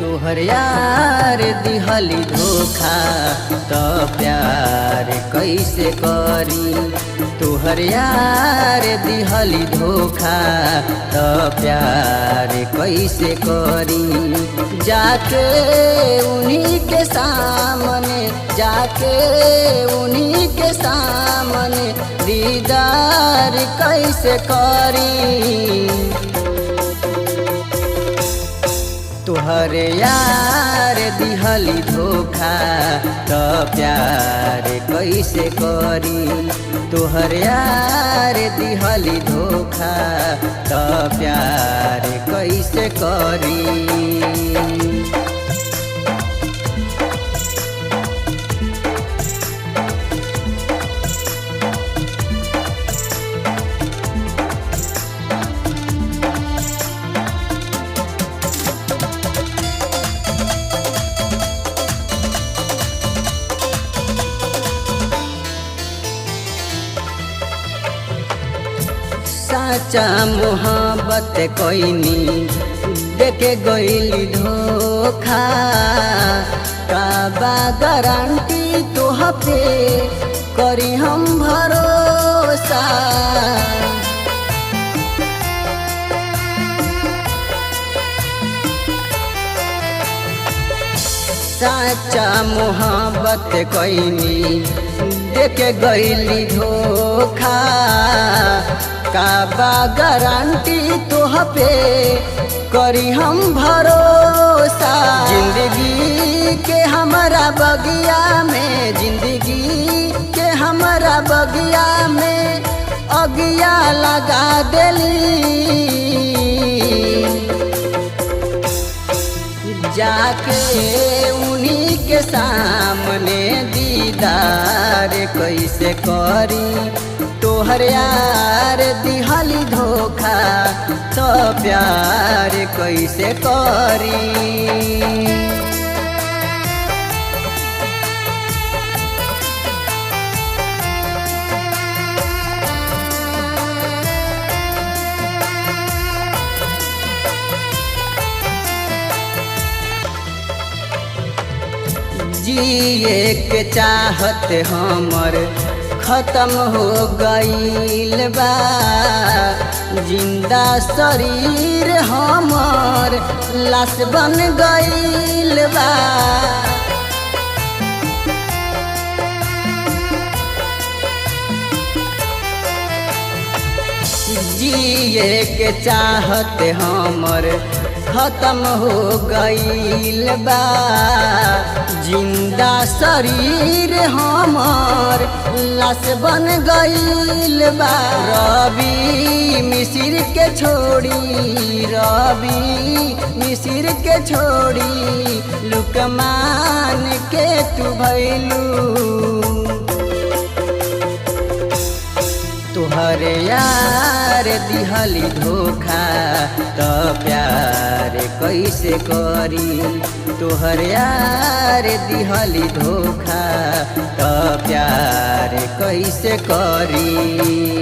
तोहर यार दिहली धोखा तो प्यार कैसे करी। तोहर यार दिहली धोखा तो प्यार कैसे करी। जाके उन्हीं के सामने, जाके उन्हीं के सामने दीदार कैसे करी। तोहर यार दिहली धोखा तो प्यार कैसे करी। तोहर यार दिहली धोखा तो प्यार कैसे करी। साचा मोहब्बत कोइनी देके गइली धोखा। काबा गारंटी तोह पे करी हम भरोसा। साचा मोहब्बत कोइनी देके गइली धोखा। काबा गारंटी तोह पे करी हम भरोसा। जिंदगी के हमारा बगिया में, जिंदगी के हमारा बगिया में अगिया लगा देली। जाके उन्हीं के सामने दीदार कैसे करी। तोहर यार दिहली धोखा तो प्यार कैसे करी। जिए के चाहत हमर खत्म हो गइल बा। जिंदा शरीर हमर लाश बन गइल बा। जिए के चाहत हमर खत्म हो गइल बा। जिंदा शरीर हमर लाश बन गइल बा। रवि मिसिर के छोड़ी, रवि मिसिर के छोड़ी लुकमान के तू भइलू। तोहर यार दिहली धोखा तो प्यार कैसे करी। तोहर यार दिहली धोखा तो प्यार कैसे करी।